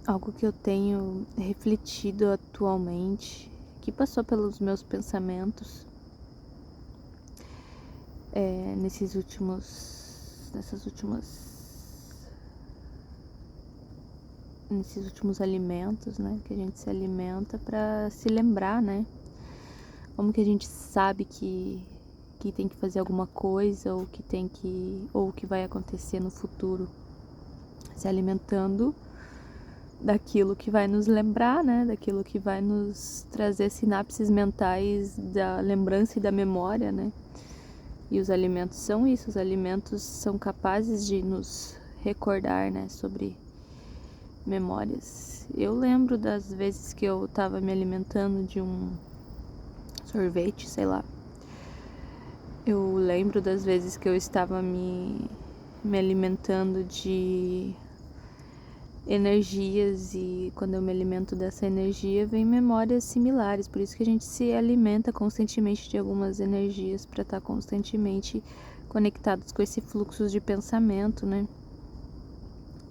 algo que eu tenho refletido atualmente, que passou pelos meus pensamentos nesses últimos alimentos, né, que a gente se alimenta para se lembrar, né? Como que a gente sabe que tem que fazer alguma coisa ou que vai acontecer no futuro, se alimentando daquilo que vai nos lembrar, né? Daquilo que vai nos trazer sinapses mentais da lembrança e da memória, né? E os alimentos são isso, os alimentos são capazes de nos recordar, né? Sobre memórias. Eu lembro das vezes que eu tava me alimentando de um sorvete, sei lá. Eu lembro das vezes que eu estava me alimentando de energias, e quando eu me alimento dessa energia vem memórias similares. Por isso que a gente se alimenta constantemente de algumas energias, para estar constantemente conectados com esse fluxo de pensamento, né?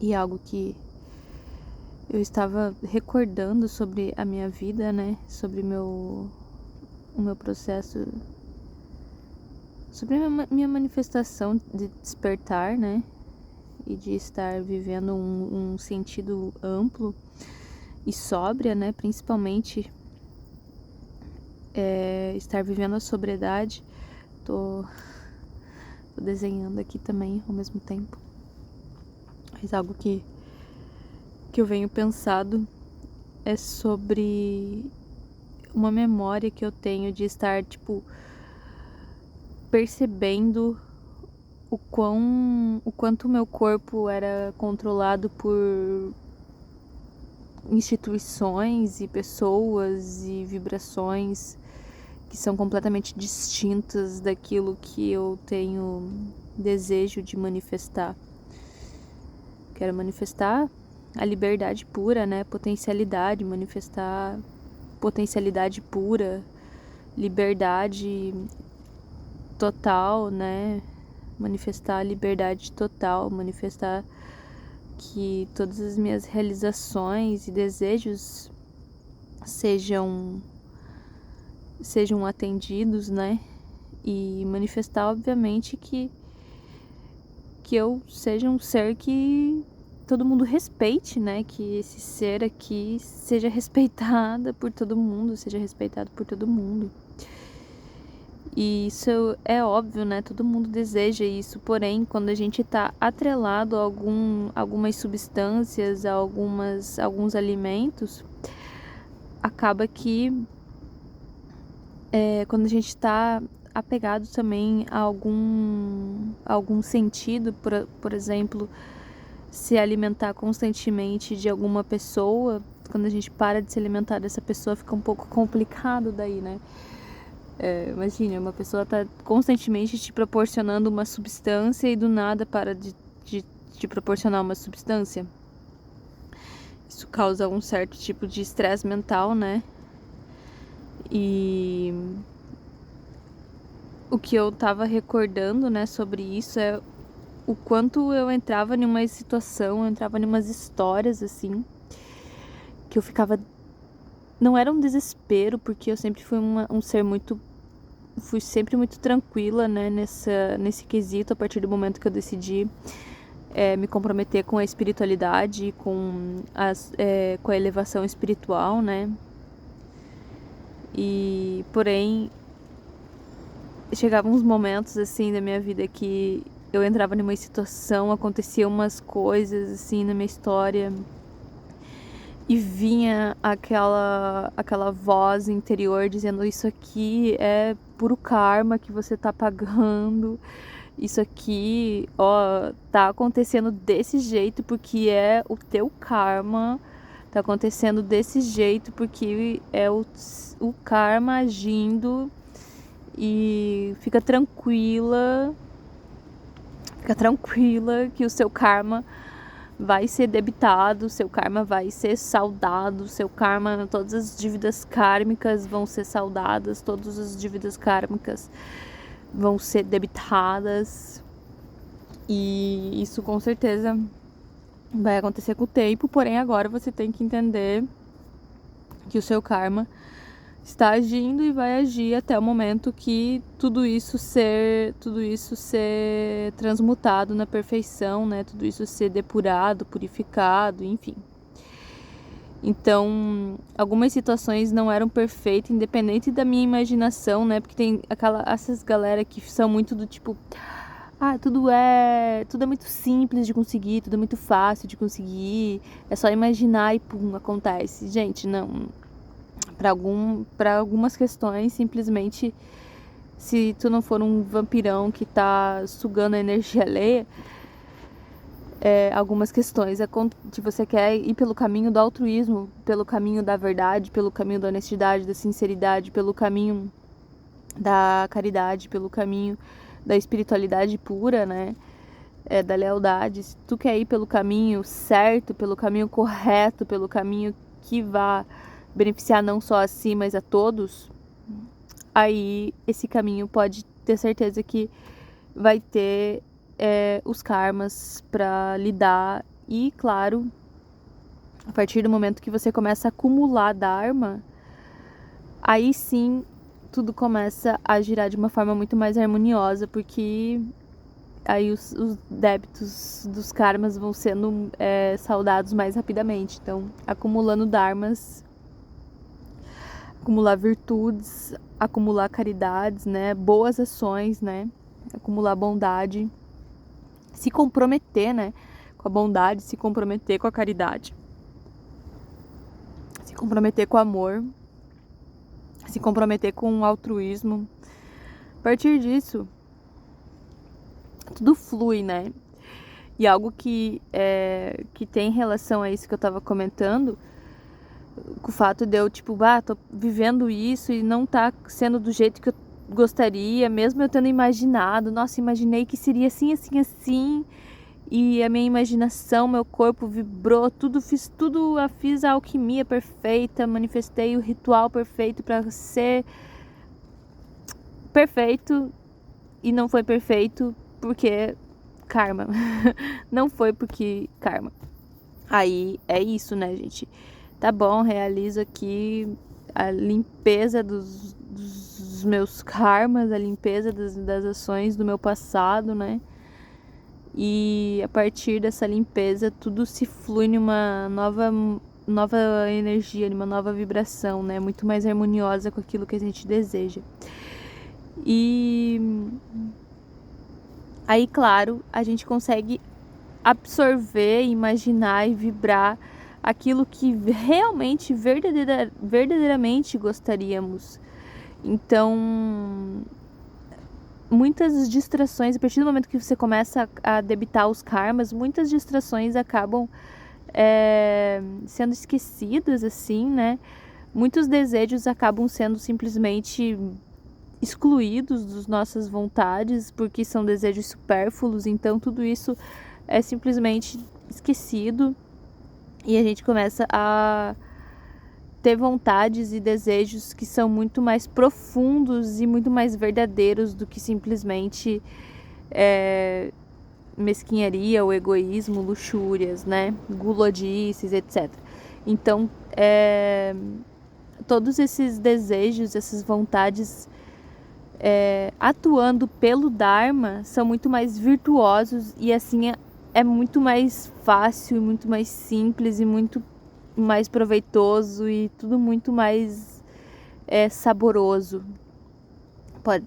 E algo que eu estava recordando sobre a minha vida, né? Sobre o meu processo, sobre a minha manifestação de despertar, né? E de estar vivendo um sentido amplo e sóbria, né? Principalmente estar vivendo a sobriedade. Tô desenhando aqui também ao mesmo tempo. Mas algo que eu venho pensado é sobre uma memória que eu tenho de estar, tipo, percebendo o quanto o meu corpo era controlado por instituições e pessoas e vibrações que são completamente distintas daquilo que eu tenho desejo de manifestar. Quero manifestar a liberdade pura, né? Potencialidade, manifestar potencialidade pura, liberdade total, né? Manifestar a liberdade total, manifestar que todas as minhas realizações e desejos sejam atendidos, né? E manifestar, obviamente, que eu seja um ser que todo mundo respeite, né? Que esse ser aqui seja respeitado por todo mundo, E isso é óbvio, né? Todo mundo deseja isso. Porém, quando a gente tá atrelado a algumas substâncias, a alguns alimentos, acaba que quando a gente tá apegado também a algum sentido, por exemplo, se alimentar constantemente de alguma pessoa, quando a gente para de se alimentar dessa pessoa, fica um pouco complicado daí, né? Imagina, uma pessoa tá constantemente te proporcionando uma substância e do nada para de te proporcionar uma substância. Isso causa um certo tipo de estresse mental, né? E o que eu tava recordando, né, sobre isso é o quanto eu entrava em uma situação, eu entrava em umas histórias, assim, que eu ficava... Não era um desespero, porque eu sempre fui um ser muito... Fui sempre muito tranquila, né, nesse quesito, a partir do momento que eu decidi me comprometer com a espiritualidade, com a elevação espiritual, né. E, porém, chegavam uns momentos, assim, da minha vida que eu entrava numa situação, aconteciam umas coisas, assim, na minha história, e vinha aquela voz interior dizendo: isso aqui é puro karma que você tá pagando, isso aqui, ó, tá acontecendo desse jeito porque é o teu karma, tá acontecendo desse jeito porque é o karma agindo, e fica tranquila que o seu karma vai ser debitado, o seu karma vai ser saudado, o seu karma, todas as dívidas kármicas vão ser saudadas, todas as dívidas kármicas vão ser debitadas. E isso com certeza vai acontecer com o tempo, porém agora você tem que entender que o seu karma está agindo e vai agir até o momento que tudo isso ser transmutado na perfeição, né? Tudo isso ser depurado, purificado, enfim. Então, algumas situações não eram perfeitas, independente da minha imaginação, né? Porque tem essas galera que são muito do tipo, tudo é muito simples de conseguir, tudo é muito fácil de conseguir, é só imaginar e pum, acontece. Gente, não. Para algumas questões, simplesmente, se tu não for um vampirão que tá sugando a energia alheia, algumas questões, se você quer ir pelo caminho do altruísmo, pelo caminho da verdade, pelo caminho da honestidade, da sinceridade, pelo caminho da caridade, pelo caminho da espiritualidade pura, né? Da lealdade. Se tu quer ir pelo caminho certo, pelo caminho correto, pelo caminho que vá beneficiar não só a si, mas a todos, aí esse caminho pode ter certeza que vai ter os karmas para lidar. E, claro, a partir do momento que você começa a acumular dharma, aí sim tudo começa a girar de uma forma muito mais harmoniosa, porque aí os débitos dos karmas vão sendo saudados mais rapidamente. Então, acumulando dharmas, acumular virtudes, acumular caridades, né? Boas ações, né? Acumular bondade, se comprometer, né? Com a bondade, se comprometer com a caridade, se comprometer com o amor, se comprometer com o altruísmo. A partir disso, tudo flui, né? E algo que tem relação a isso que eu tava comentando, com o fato de eu, tipo, tô vivendo isso e não tá sendo do jeito que eu gostaria, mesmo eu tendo imaginado, nossa, imaginei que seria assim, assim, assim, e a minha imaginação, meu corpo vibrou, fiz a alquimia perfeita, manifestei o ritual perfeito para ser perfeito, e não foi perfeito porque karma. Não foi porque karma. Aí é isso, né, gente? Tá bom, realizo aqui a limpeza dos meus karmas, a limpeza das ações do meu passado, né? E a partir dessa limpeza, tudo se flui numa nova energia, numa nova vibração, né? Muito mais harmoniosa com aquilo que a gente deseja. E aí, claro, a gente consegue absorver, imaginar e vibrar aquilo que realmente, verdadeiramente gostaríamos. Então, muitas distrações, a partir do momento que você começa a debitar os karmas, muitas distrações acabam sendo esquecidas, assim, né? Muitos desejos acabam sendo simplesmente excluídos das nossas vontades, porque são desejos supérfluos, então tudo isso é simplesmente esquecido e a gente começa a ter vontades e desejos que são muito mais profundos e muito mais verdadeiros do que simplesmente mesquinharia, ou egoísmo, luxúrias, né? Gulodices, etc. Então, todos esses desejos, essas vontades atuando pelo Dharma são muito mais virtuosos e assim é muito mais fácil, muito mais simples e muito mais proveitoso e tudo muito mais saboroso.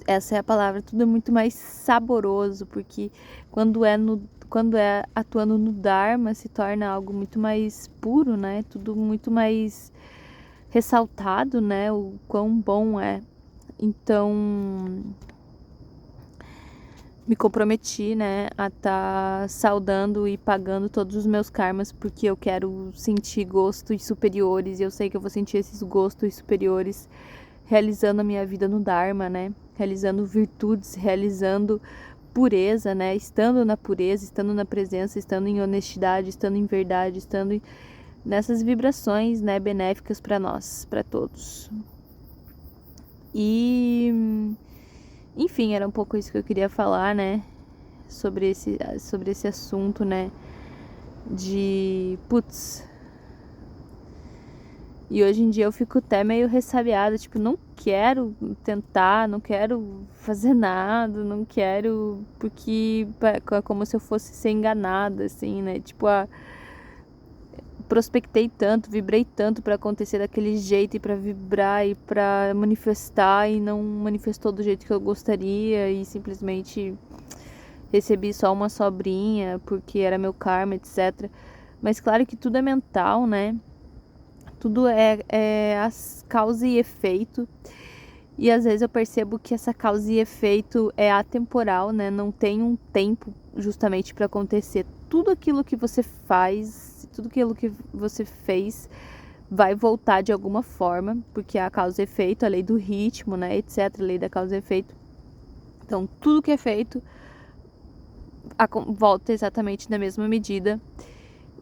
Essa é a palavra, tudo é muito mais saboroso, porque quando é atuando no Dharma se torna algo muito mais puro, né? Tudo muito mais ressaltado, né? O quão bom é. Então, me comprometi, né, a estar saudando e pagando todos os meus karmas, porque eu quero sentir gostos superiores, e eu sei que eu vou sentir esses gostos superiores realizando a minha vida no Dharma, né, realizando virtudes, realizando pureza, né, estando na pureza, estando na presença, estando em honestidade, estando em verdade, estando nessas vibrações, né, benéficas para nós, para todos. E enfim, era um pouco isso que eu queria falar, né? Sobre esse assunto, né? de putz. E hoje em dia eu fico até meio ressabiada, tipo, não quero tentar, não quero fazer nada, não quero, porque é como se eu fosse ser enganada, assim, né? Tipo, prospectei tanto, vibrei tanto pra acontecer daquele jeito e pra vibrar e pra manifestar e não manifestou do jeito que eu gostaria e simplesmente recebi só uma sobrinha porque era meu karma, etc. Mas claro que tudo é mental, né? Tudo é as causa e efeito. E às vezes eu percebo que essa causa e efeito é atemporal, né? Não tem um tempo justamente para acontecer. Tudo aquilo que você faz, tudo aquilo que você fez vai voltar de alguma forma, porque é a causa e efeito, a lei do ritmo, né, etc, a lei da causa e efeito. Então, tudo que é feito volta exatamente na mesma medida.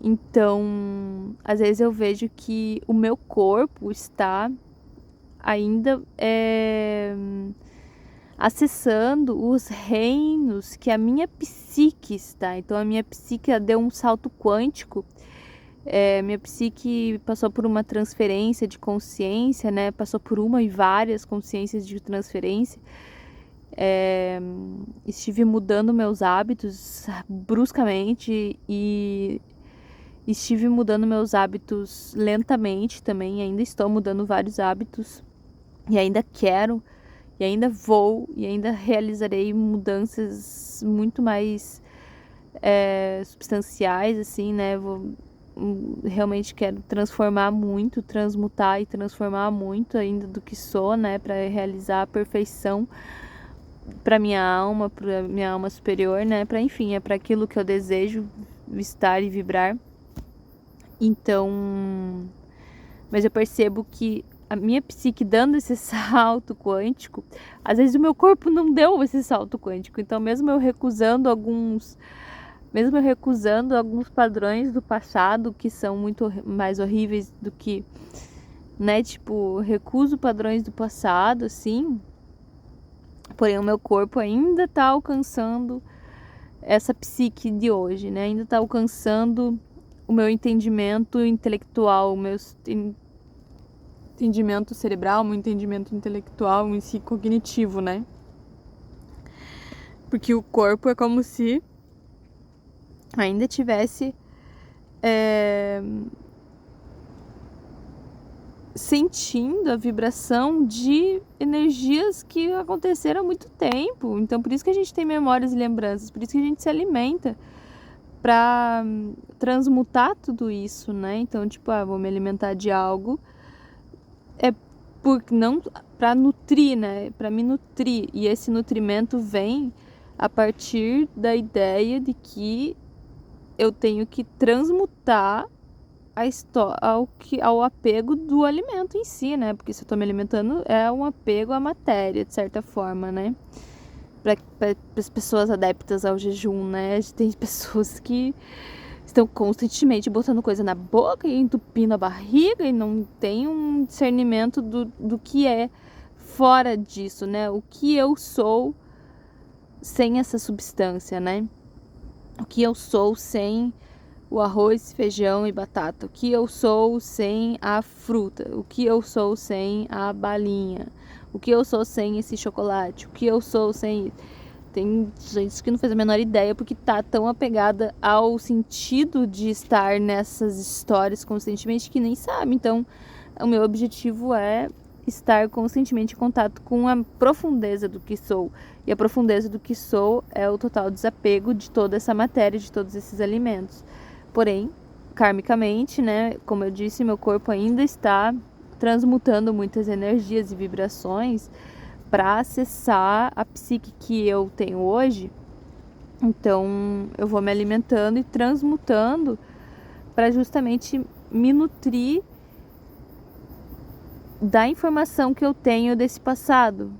Então, às vezes eu vejo que o meu corpo está ainda acessando os reinos que a minha psique está. Então, a minha psique deu um salto quântico. Minha psique passou por uma transferência de consciência, né? Passou por uma e várias consciências de transferência. Estive mudando meus hábitos bruscamente e estive mudando meus hábitos lentamente também. Ainda estou mudando vários hábitos e ainda quero e ainda vou e ainda realizarei mudanças muito mais substanciais, assim, né? Realmente quero transformar muito, transmutar e transformar muito ainda do que sou, né? Para realizar a perfeição para minha alma superior, né? Para enfim, é para aquilo que eu desejo estar e vibrar. Então, mas eu percebo que a minha psique dando esse salto quântico, às vezes o meu corpo não deu esse salto quântico. Então, mesmo eu recusando alguns padrões do passado que são muito mais horríveis do que, né, tipo, recuso padrões do passado, assim, porém o meu corpo ainda tá alcançando essa psique de hoje, né? Ainda tá alcançando o meu entendimento intelectual, o meu entendimento cerebral, o meu entendimento intelectual em si cognitivo, né? Porque o corpo é como se ainda tivesse sentindo a vibração de energias que aconteceram há muito tempo. Então, por isso que a gente tem memórias e lembranças, por isso que a gente se alimenta para transmutar tudo isso, né? Então, tipo, vou me alimentar de algo porque não para nutrir, né? Para me nutrir. E esse nutrimento vem a partir da ideia de que eu tenho que transmutar ao apego do alimento em si, né? Porque se eu tô me alimentando é um apego à matéria, de certa forma, né? Para as pessoas adeptas ao jejum, né? Tem pessoas que estão constantemente botando coisa na boca e entupindo a barriga e não tem um discernimento do que é fora disso, né? O que eu sou sem essa substância, né? O que eu sou sem o arroz, feijão e batata. O que eu sou sem a fruta. O que eu sou sem a balinha. O que eu sou sem esse chocolate. O que eu sou sem... Tem gente que não faz a menor ideia porque tá tão apegada ao sentido de estar nessas histórias constantemente que nem sabe. Então, o meu objetivo é estar constantemente em contato com a profundeza do que sou. E a profundeza do que sou é o total desapego de toda essa matéria, de todos esses alimentos. Porém, karmicamente, né, como eu disse, meu corpo ainda está transmutando muitas energias e vibrações para acessar a psique que eu tenho hoje. Então, eu vou me alimentando e transmutando para justamente me nutrir da informação que eu tenho desse passado.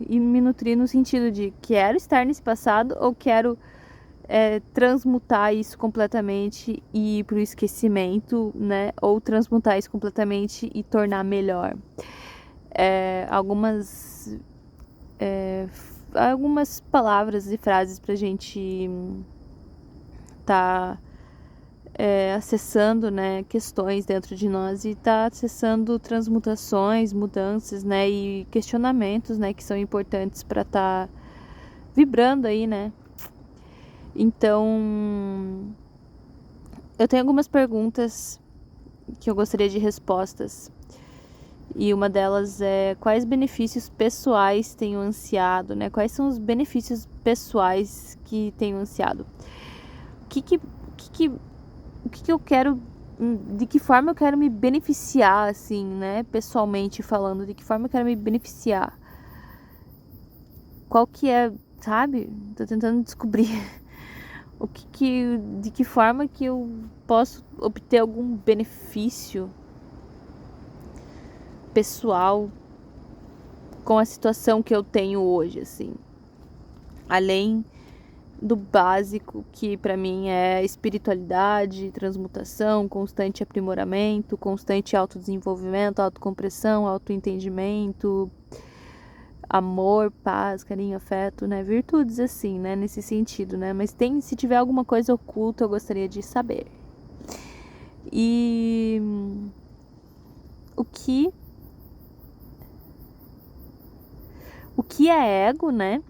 E me nutrir no sentido de quero estar nesse passado ou quero transmutar isso completamente e ir pro esquecimento, né? Ou transmutar isso completamente e tornar melhor. Algumas palavras e frases pra gente tá acessando, né, questões dentro de nós e tá acessando transmutações, mudanças, né, e questionamentos, né, que são importantes para tá vibrando aí, né. Então, eu tenho algumas perguntas que eu gostaria de respostas. E uma delas é: quais benefícios pessoais tenho ansiado, né? Quais são os benefícios pessoais que tenho ansiado? O que eu quero, de que forma eu quero me beneficiar, assim, né? Pessoalmente falando, de que forma eu quero me beneficiar? Qual que é, sabe? Tô tentando descobrir de que forma que eu posso obter algum benefício pessoal com a situação que eu tenho hoje, assim. Além do básico, que pra mim é espiritualidade, transmutação, constante aprimoramento, constante autodesenvolvimento, autocompressão, autoentendimento, amor, paz, carinho, afeto, né? Virtudes assim, né? Nesse sentido, né? Mas se tiver alguma coisa oculta, eu gostaria de saber. E o que é ego, né?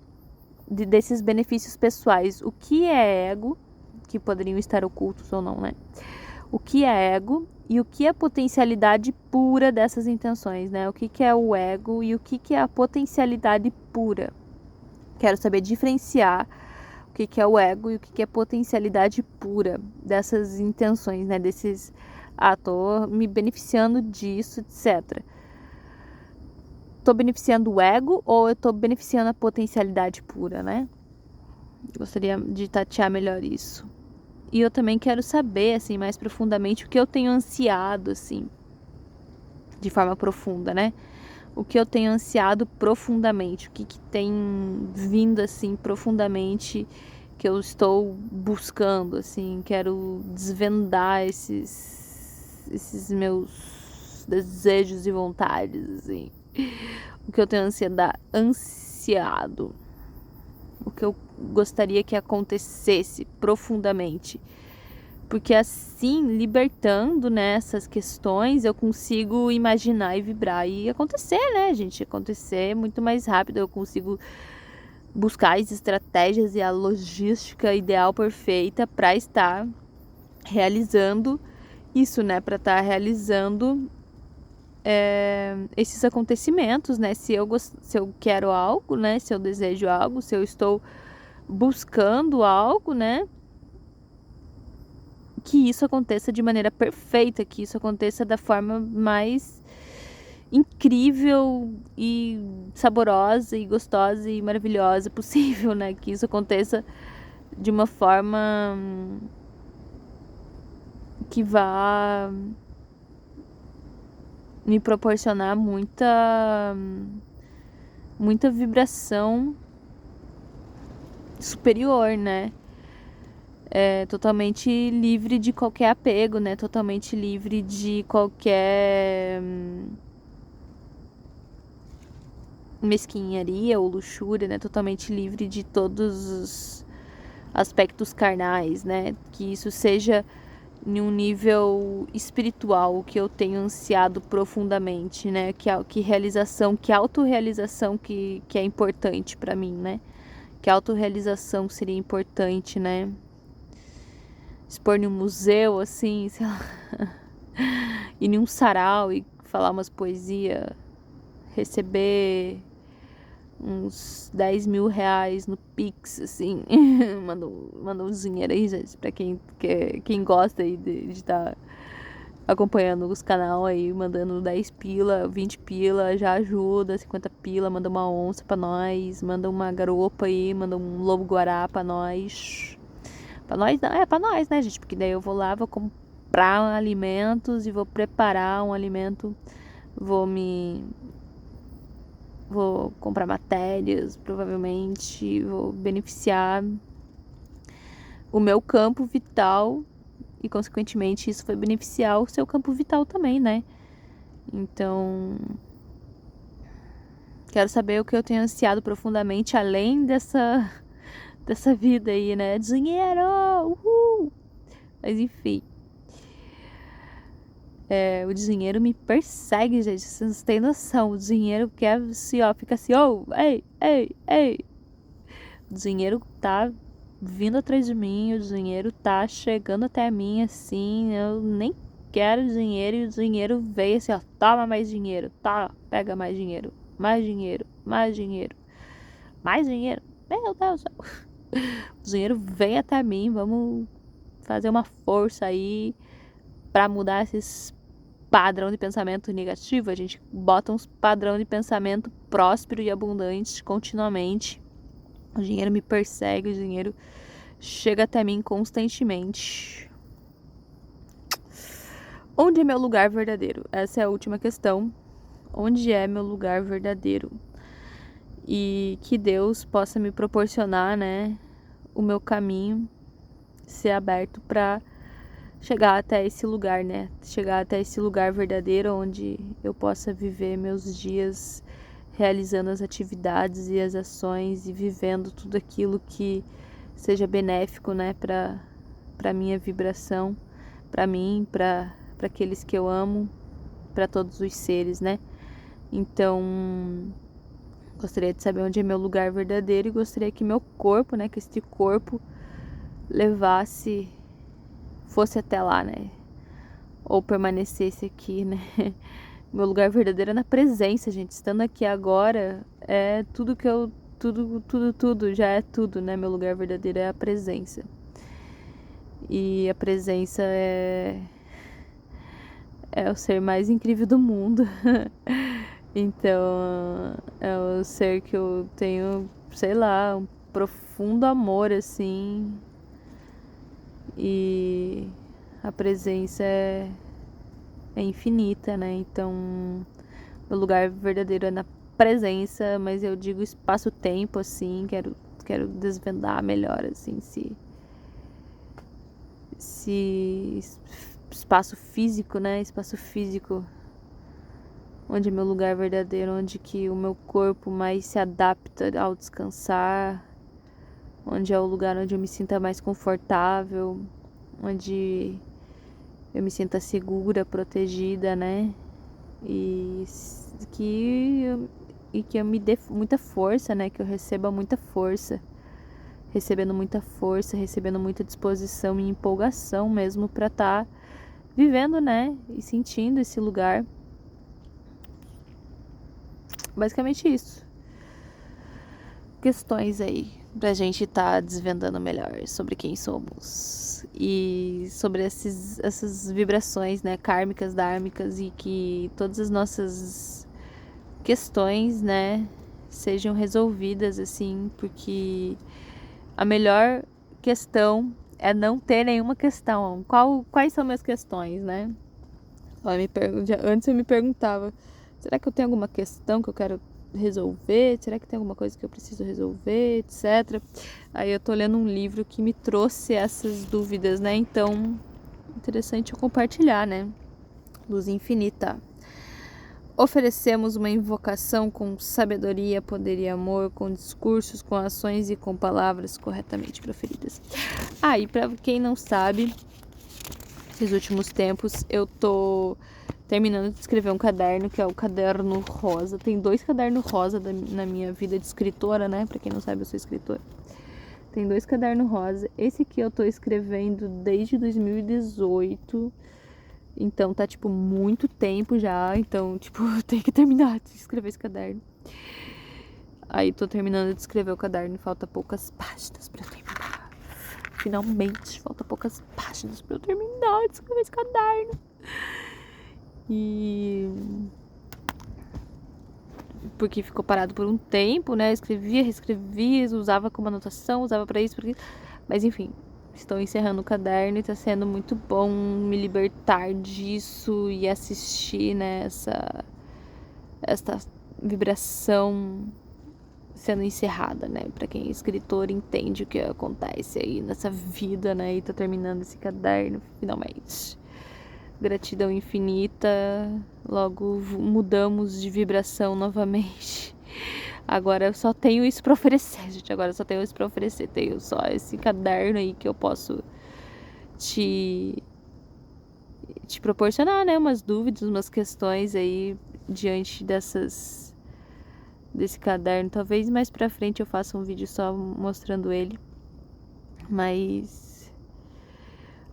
Desses benefícios pessoais. O que é ego, que poderiam estar ocultos ou não, né? O que é ego e o que é potencialidade pura dessas intenções, né? O que é o ego e o que é a potencialidade pura. Quero saber diferenciar o que é o ego e o que é potencialidade pura dessas intenções, né? Desses, tô me beneficiando disso, etc. Tô beneficiando o ego ou eu tô beneficiando a potencialidade pura, né? Gostaria de tatear melhor isso. E eu também quero saber, assim, mais profundamente o que eu tenho ansiado, assim, de forma profunda, né? O que eu tenho ansiado profundamente, o que tem vindo, assim, profundamente, que eu estou buscando, assim, quero desvendar esses meus desejos e vontades, assim. O que eu tenho ansiado, o que eu gostaria que acontecesse profundamente. Porque assim, libertando nessas questões, eu consigo imaginar e vibrar e acontecer, né, gente? Acontecer muito mais rápido, eu consigo buscar as estratégias e a logística ideal perfeita para estar realizando isso, né? Para estar realizando esses acontecimentos, né? Se eu quero algo, né? Se eu desejo algo, se eu estou buscando algo, né? Que isso aconteça de maneira perfeita, que isso aconteça da forma mais incrível e saborosa e gostosa e maravilhosa possível, né? Que isso aconteça de uma forma que vá me proporcionar muita vibração superior, né? Totalmente livre de qualquer apego, né? Totalmente livre de qualquer mesquinharia ou luxúria, né? Totalmente livre de todos os aspectos carnais, né? Que isso seja em um nível espiritual, que eu tenho ansiado profundamente, né? Que realização, que autorrealização que é importante para mim, né? Que autorrealização seria importante, né? Expor em um museu, assim, sei lá, ir em um sarau e falar umas poesias, receber uns 10 mil reais no Pix, assim, manda um dinheiro aí, gente, pra quem gosta aí de estar acompanhando os canal aí, mandando 10 pila, 20 pila, já ajuda, 50 pila, manda uma onça pra nós, manda uma garopa aí, manda um lobo-guará pra nós. Pra nós não, pra nós, né, gente? Porque daí eu vou lá, vou comprar alimentos e vou preparar um alimento, vou comprar matérias, provavelmente, vou beneficiar o meu campo vital e, consequentemente, isso vai beneficiar o seu campo vital também, né? Então, quero saber o que eu tenho ansiado profundamente, além dessa vida aí, né? Dinheiro! Uhul! Mas, enfim. O dinheiro me persegue, gente. Vocês têm noção. O dinheiro quer assim, ó, fica assim, oh, ei, ei, ei. O dinheiro tá vindo atrás de mim, o dinheiro tá chegando até mim, assim, eu nem quero dinheiro e o dinheiro veio assim, ó, toma mais dinheiro, tá, pega mais dinheiro, mais dinheiro, mais dinheiro, mais dinheiro, meu Deus do céu. O dinheiro vem até mim, vamos fazer uma força aí pra mudar esses padrão de pensamento negativo. A gente bota uns padrão de pensamento próspero e abundante continuamente. O dinheiro me persegue, o dinheiro chega até mim constantemente. Onde é meu lugar verdadeiro? Essa é a última questão. Onde é meu lugar verdadeiro? E que Deus possa me proporcionar, né, o meu caminho ser aberto para chegar até esse lugar, né? Chegar até esse lugar verdadeiro onde eu possa viver meus dias realizando as atividades e as ações e vivendo tudo aquilo que seja benéfico, né, para minha vibração, para mim, para aqueles que eu amo, para todos os seres, né? Então, gostaria de saber onde é meu lugar verdadeiro e gostaria que meu corpo, né, que este corpo fosse até lá, né? Ou permanecesse aqui, né? Meu lugar verdadeiro é na presença, gente. Estando aqui agora, é tudo que eu... Tudo, já é tudo, né? Meu lugar verdadeiro é a presença. E a presença é o ser mais incrível do mundo. Então, é o ser que eu tenho, sei lá, um profundo amor, assim. E a presença é infinita, né? Então, meu lugar verdadeiro é na presença, mas eu digo espaço-tempo, assim, quero desvendar melhor, assim, se espaço físico, né? Espaço físico, onde é meu lugar verdadeiro, onde que o meu corpo mais se adapta ao descansar, onde é o lugar onde eu me sinta mais confortável, onde eu me sinta segura, protegida, né? E que eu me dê muita força, né? Que eu receba muita força, recebendo muita disposição e empolgação mesmo para estar vivendo, né? E sentindo esse lugar. Basicamente isso. Questões aí pra gente estar desvendando melhor sobre quem somos e sobre essas vibrações, né, kármicas, dármicas, e que todas as nossas questões, né, sejam resolvidas, assim, porque a melhor questão é não ter nenhuma questão. Quais são minhas questões, né? Antes eu me perguntava, será que eu tenho alguma questão que eu quero resolver? Será que tem alguma coisa que eu preciso resolver, etc. Aí eu tô lendo um livro que me trouxe essas dúvidas, né? Então, interessante eu compartilhar, né? Luz infinita. Oferecemos uma invocação com sabedoria, poder e amor, com discursos, com ações e com palavras corretamente proferidas. E pra quem não sabe, esses últimos tempos eu tô terminando de escrever um caderno, que é o caderno rosa. Tem 2 cadernos rosa na minha vida de escritora, né? Pra quem não sabe, eu sou escritora. Tem 2 cadernos rosa. Esse aqui eu tô escrevendo desde 2018. Então tá, tipo, muito tempo já. Então, tipo, eu tenho que terminar de escrever esse caderno. Aí tô terminando de escrever o caderno e falta poucas páginas pra eu terminar. Finalmente, falta poucas páginas pra eu terminar de escrever esse caderno. E porque ficou parado por um tempo, né? Escrevia, reescrevia, usava como anotação, usava pra isso, mas enfim, estou encerrando o caderno e tá sendo muito bom me libertar disso e assistir, né, essa vibração sendo encerrada, né? Pra quem é escritor entende o que acontece aí nessa vida, né? E tá terminando esse caderno finalmente. Gratidão infinita. Logo mudamos de vibração novamente. Agora eu só tenho isso pra oferecer, gente. Agora eu só tenho isso pra oferecer. Tenho só esse caderno aí que eu posso te te proporcionar, né, umas dúvidas, umas questões aí diante desse caderno. Talvez mais pra frente eu faça um vídeo só mostrando ele, mas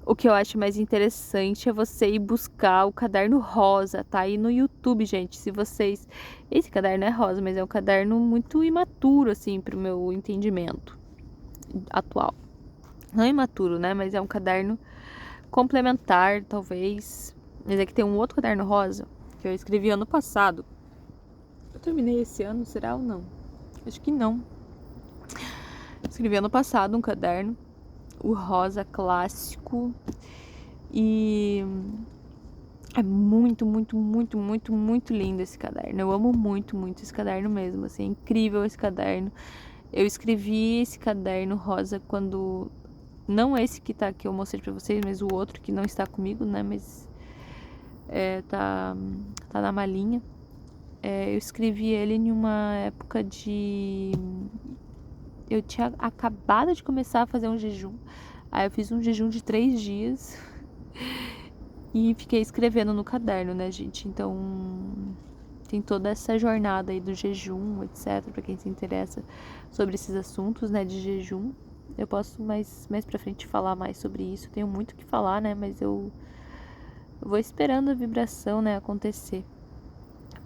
o que eu acho mais interessante é você ir buscar o caderno rosa, tá aí no YouTube, gente. Se vocês... Esse caderno é rosa, mas é um caderno muito imaturo, assim, pro meu entendimento atual. Não é imaturo, né, mas é um caderno complementar, talvez. Mas é que tem um outro caderno rosa que eu escrevi ano passado. Eu terminei esse ano, será ou não? Acho que não. Escrevi ano passado um caderno, o rosa clássico, e é muito, muito, muito, muito, muito lindo esse caderno. Eu amo muito, muito esse caderno mesmo, assim, é incrível esse caderno. Eu escrevi esse caderno rosa quando... Não esse que tá, que eu mostrei pra vocês, mas o outro que não está comigo, né, mas tá na malinha. Eu escrevi ele em uma época de... Eu tinha acabado de começar a fazer um jejum. Aí eu fiz um jejum de 3 dias e fiquei escrevendo no caderno, né, gente? Então tem toda essa jornada aí do jejum, etc, pra quem se interessa sobre esses assuntos, né, de jejum. Eu posso mais pra frente falar mais sobre isso. Tenho muito o que falar, né, mas eu vou esperando a vibração, né, acontecer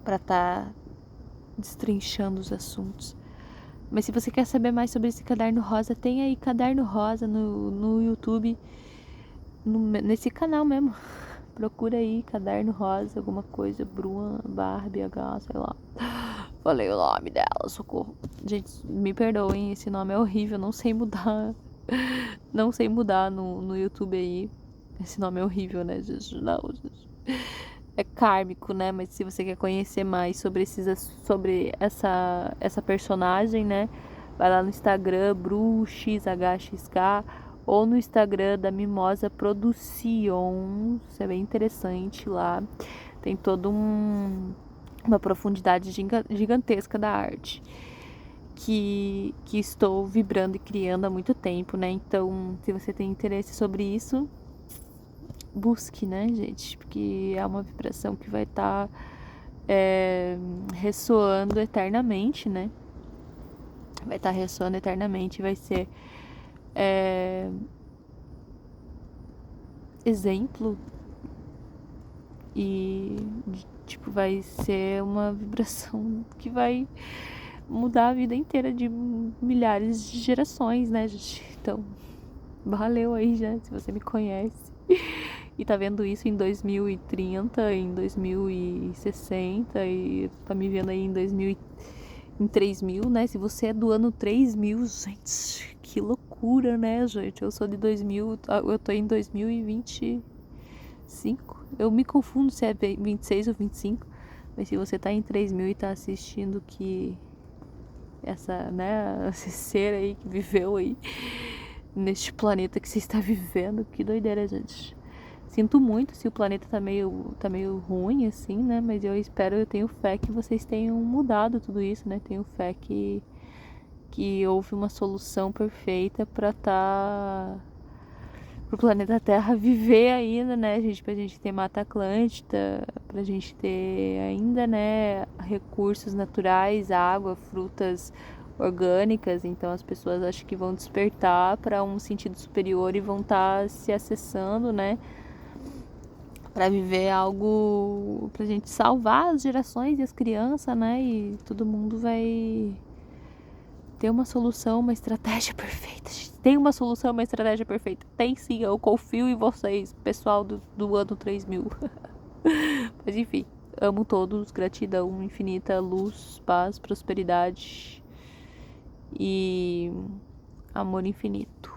pra tá destrinchando os assuntos. Mas se você quer saber mais sobre esse caderno rosa, tem aí caderno rosa no YouTube, nesse canal mesmo. Procura aí caderno rosa, alguma coisa, Bruna, Barbie, H, sei lá. Falei o nome dela, socorro. Gente, me perdoem, esse nome é horrível, não sei mudar. Não sei mudar no YouTube aí. Esse nome é horrível, né, gente? Não, gente. É kármico, né? Mas se você quer conhecer mais sobre essa personagem, né? Vai lá no Instagram, BruXHXK, ou no Instagram da Mimosa Producions. Isso é bem interessante lá. Tem toda uma profundidade gigantesca da arte que estou vibrando e criando há muito tempo, né? Então, se você tem interesse sobre isso, busque, né, gente? Porque é uma vibração que vai estar ressoando eternamente, né? Vai estar ressoando eternamente, vai ser exemplo e, tipo, vai ser uma vibração que vai mudar a vida inteira de milhares de gerações, né, gente? Então, valeu aí, já, se você me conhece e tá vendo isso em 2030, em 2060 e tá me vendo aí em 3000, né? Se você é do ano 3000, gente, que loucura, né, gente? Eu sou de 2000, eu tô em 2025. Eu me confundo se é 26 ou 25, mas se você tá em 3000 e tá assistindo que essa, né, esse ser aí que viveu aí neste planeta que você está vivendo, que doideira, gente. Sinto muito se o planeta tá meio ruim, assim, né? Mas eu tenho fé que vocês tenham mudado tudo isso, né? Tenho fé que houve uma solução perfeita pra pro planeta Terra viver ainda, né, gente? Pra gente ter Mata Atlântica, pra gente ter ainda, né, recursos naturais, água, frutas orgânicas. Então as pessoas acho que vão despertar para um sentido superior e vão estar se acessando, né, para viver algo pra gente salvar as gerações e as crianças, né? E todo mundo vai ter uma solução, uma estratégia perfeita. Tem uma solução, uma estratégia perfeita. Tem sim, eu confio em vocês, pessoal do ano 3000. Mas enfim, amo todos, gratidão infinita, luz, paz, prosperidade e amor infinito.